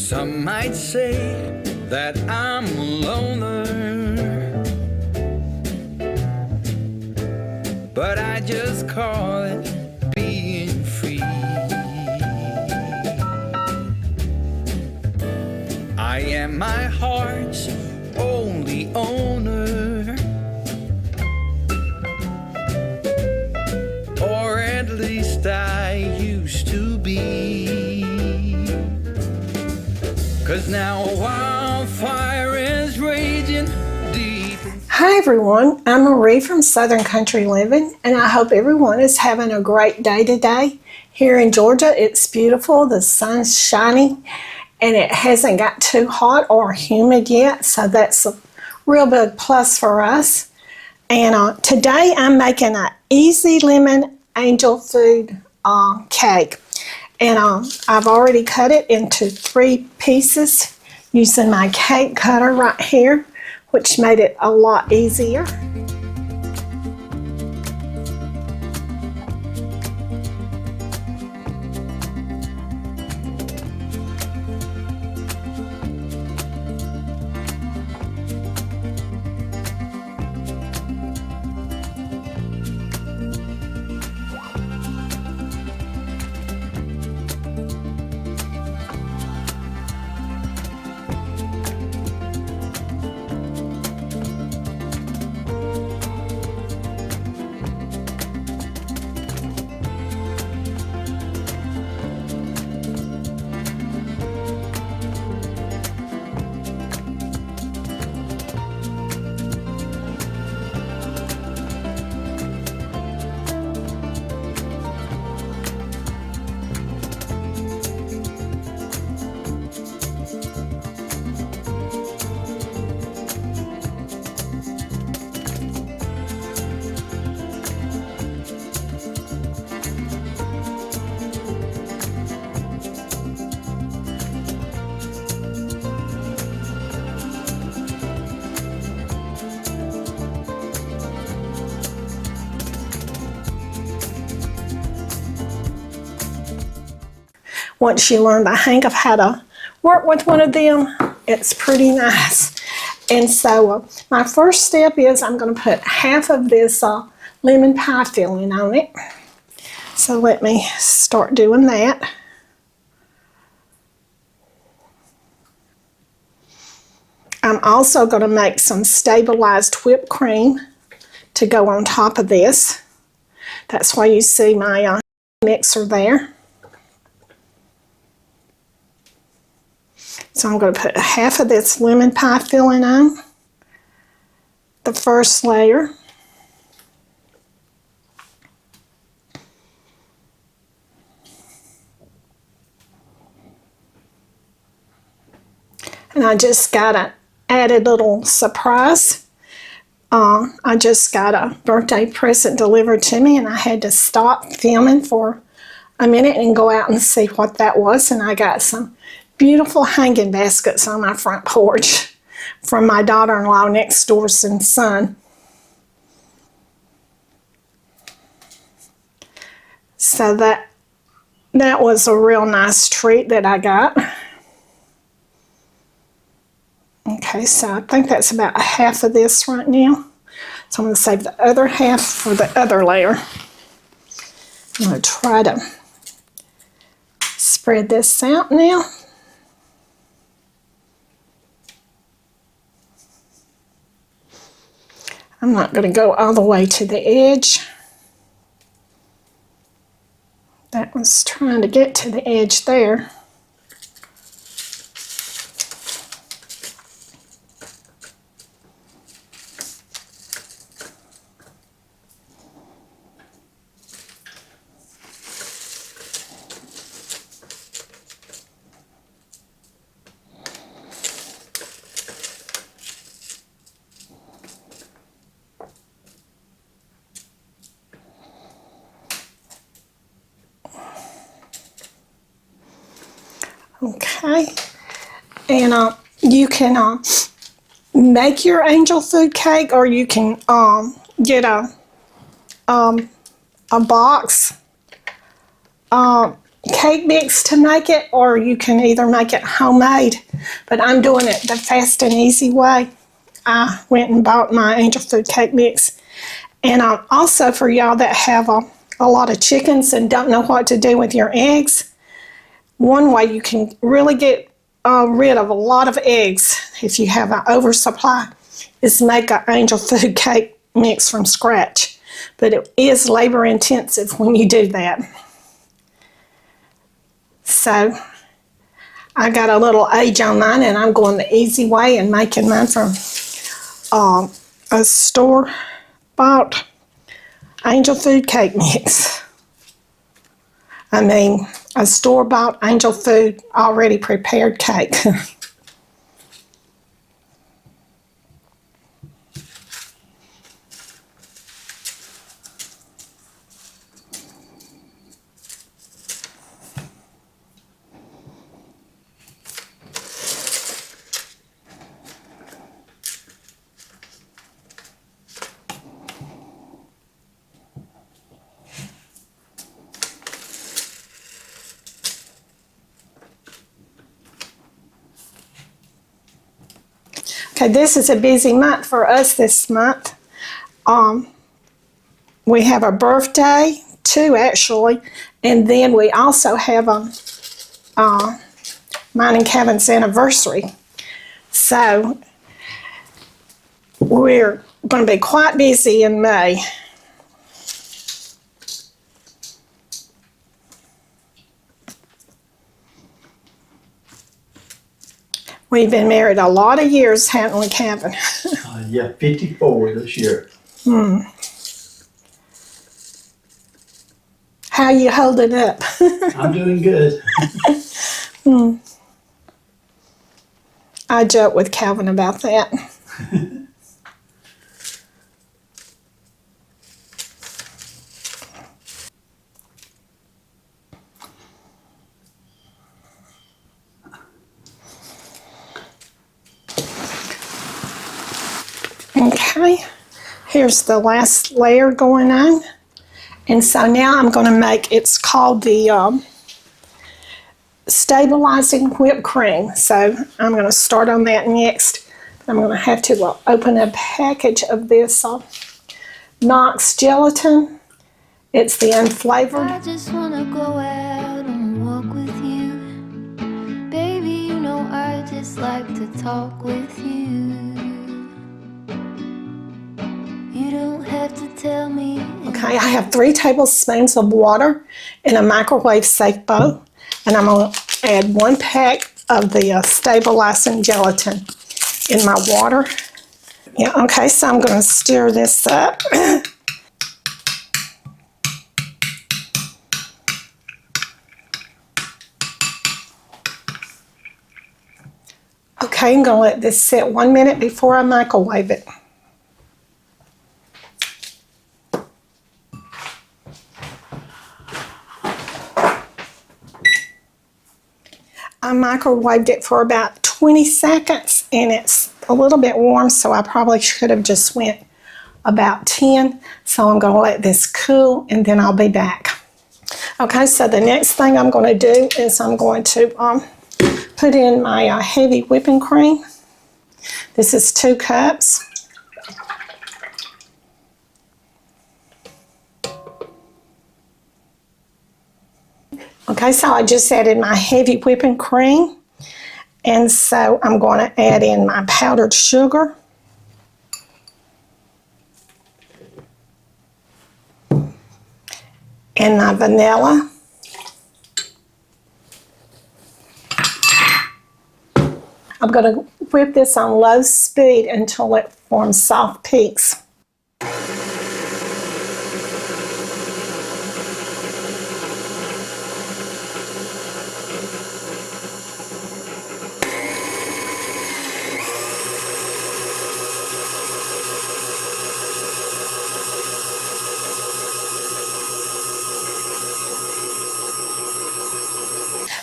Some might say that I'm a loner, but I just call it being free. I am my heart's only owner, or at least I used to be. 'Cause now a wildfire is raging deep. Hi everyone, I'm Marie from Southern Country Living, and I hope everyone is having a great day today. Here in Georgia, it's beautiful, the sun's shining, and it hasn't got too hot or humid yet, so that's a real big plus for us. And today I'm making an easy lemon angel food cake. And I've already cut it into 3 pieces using my cake cutter right here, which made it a lot easier. Once you learn the hang of how to work with one of them, it's pretty nice. And so my first step is I'm going to put half of this lemon pie filling on it. So let me start doing that. I'm also going to make some stabilized whipped cream to go on top of this. That's why you see my mixer there. So I'm going to put half of this lemon pie filling on the first layer. And I just got an added little surprise. I just got a birthday present delivered to me, and I had to stop filming for a minute and go out and see what that was. And I got some beautiful hanging baskets on my front porch from my daughter-in-law next door's son. So that was a real nice treat that I got. Okay, so I think that's about half of this right now. So I'm going to save the other half for the other layer. I'm going to try to spread this out now. I'm not going to go all the way to the edge. That was trying to get to the edge there. Okay, and you can make your angel food cake, or you can get a box cake mix to make it, or you can either make it homemade, but I'm doing it the fast and easy way. I went and bought my angel food cake mix. And also for y'all that have a lot of chickens and don't know what to do with your eggs, one way you can really get rid of a lot of eggs if you have an oversupply is make an angel food cake mix from scratch. But it is labor intensive when you do that. So I got a little age on mine, and I'm going the easy way and making mine from a store-bought angel food cake mix. I mean, a store-bought angel food already prepared cake. Okay, this is a busy month for us this month. We have a birthday, 2 actually, and then we also have mine and Kevin's anniversary. So we're going to be quite busy in May. We've been married a lot of years, haven't we, Kevin? Yeah, 54 this year. How you holding up? I'm doing good. I joke with Calvin about that. Okay, here's the last layer going on. And so now I'm going to make, it's called the stabilizing whipped cream. So I'm going to start on that next. I'm going to have to open a package of this Knox gelatin. It's the unflavored. I just want to go out and walk with you. Baby, you know I just like to talk with you. You don't have to tell me. Okay, I have 3 tablespoons of water in a microwave safe bowl, and I'm going to add 1 pack of the stabilizing gelatin in my water. Yeah, okay, so I'm going to stir this up. Okay, I'm going to let this sit 1 minute before I microwave it. I microwaved it for about 20 seconds, and it's a little bit warm, so I probably should have just went about 10. So I'm going to let this cool, and then I'll be back. Okay, so the next thing I'm going to do is I'm going to put in my heavy whipping cream. This is 2 cups. Okay, so I just added my heavy whipping cream, and so I'm going to add in my powdered sugar. And my vanilla. I'm going to whip this on low speed until it forms soft peaks.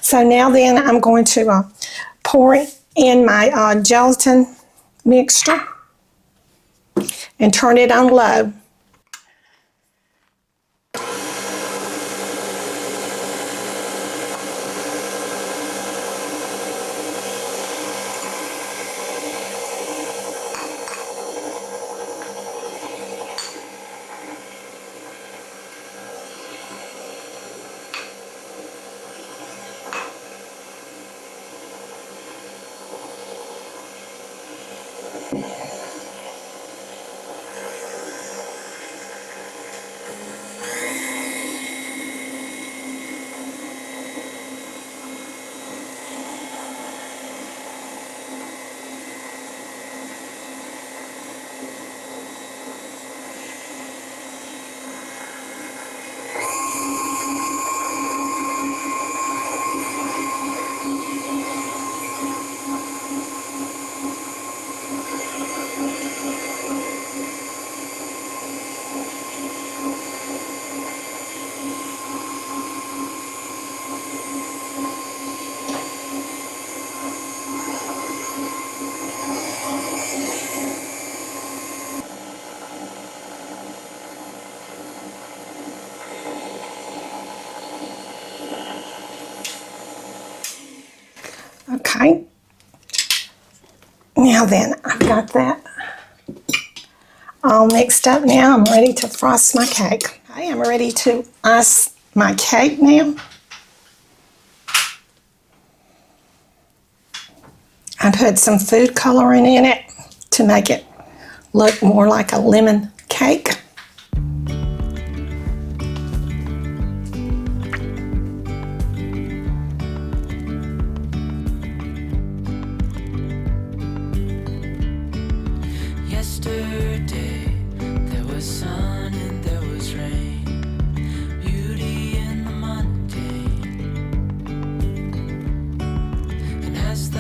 So now then I'm going to pour in my gelatin mixture and turn it on low. Okay. Now then, I've got that all mixed up. Now I'm ready to frost my cake. I am ready to ice my cake now. I put some food coloring in it to make it look more like a lemon cake. Yesterday, there was sun and there was rain, beauty in the mundane. And as the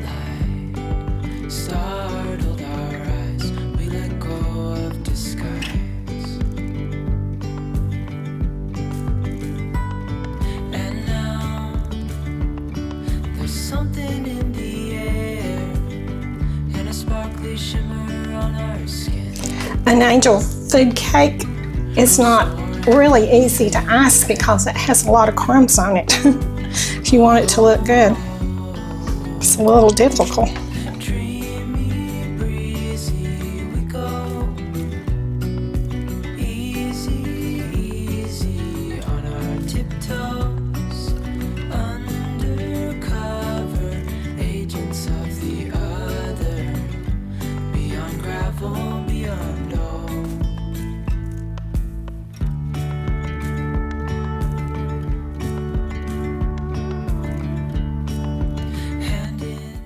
light startled our eyes, we let go of disguise. And now, there's something in the air, and a sparkly shimmer on our skin. An angel food cake is not really easy to ice because it has a lot of crumbs on it. If you want it to look good, it's a little difficult. Dreamy, breezy, we go. Easy, easy on our tiptoes. Undercover agents of the other. Beyond gravel, beyond all. Hand in.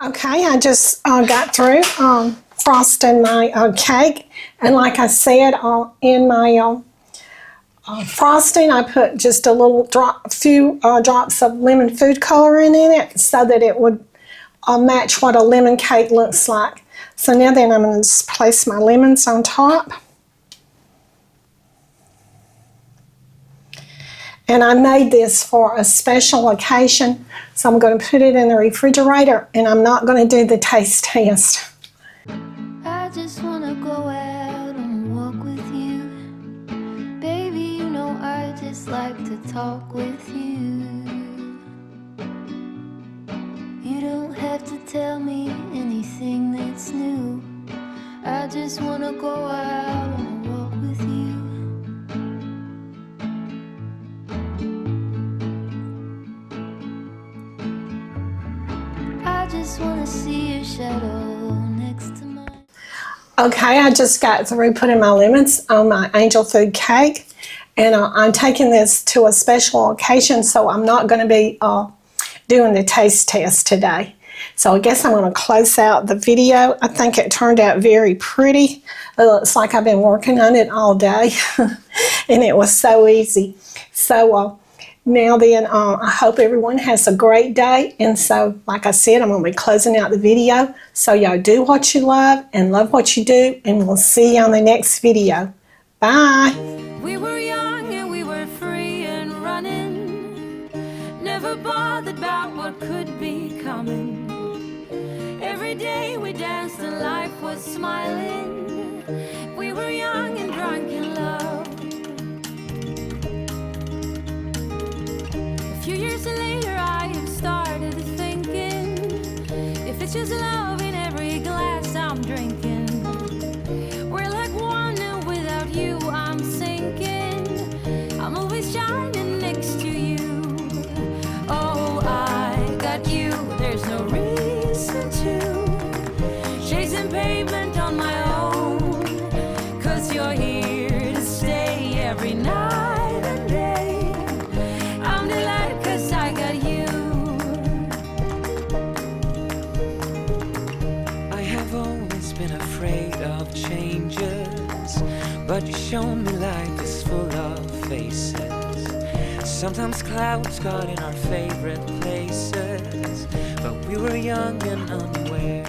Okay, I just got through frosting my cake, and like I said, in my frosting, I put just a few drops of lemon food coloring in it so that it would match what a lemon cake looks like. So now then I'm going to just place my lemons on top. And I made this for a special occasion, so I'm going to put it in the refrigerator, and I'm not going to do the taste test. I just wanna go out and walk with you. Baby, you know I just like to talk with you. You don't have to tell me anything that's new. I just wanna go out and walk with you. I just wanna see your shadow next to mine. Okay, I just got through putting my lemons on my angel food cake, and I'm taking this to a special occasion, so I'm not going to be doing the taste test today. So I guess I'm going to close out the video. I think it turned out very pretty. It looks like I've been working on it all day, and it was so easy. So now then, I hope everyone has a great day. And so, like I said, I'm going to be closing out the video. So y'all do what you love and love what you do, and we'll see you on the next video. Bye. We were young and we were free and running, never bothered about what could be coming. Every day we danced and life was smiling. We were young and drunk in love. A few years later I have started thinking, if it's just love in every glass I'm drinking, we're like one and without you I'm sinking. I'm always shining next to you. Oh, I got you, there's no reason to chasing pavement on my own, 'cause you're here to stay every night and day. I'm delighted 'cause I got you. I have always been afraid of changes, but you show me life is full of faces. Sometimes clouds got in our favorite places, but we were young and unaware.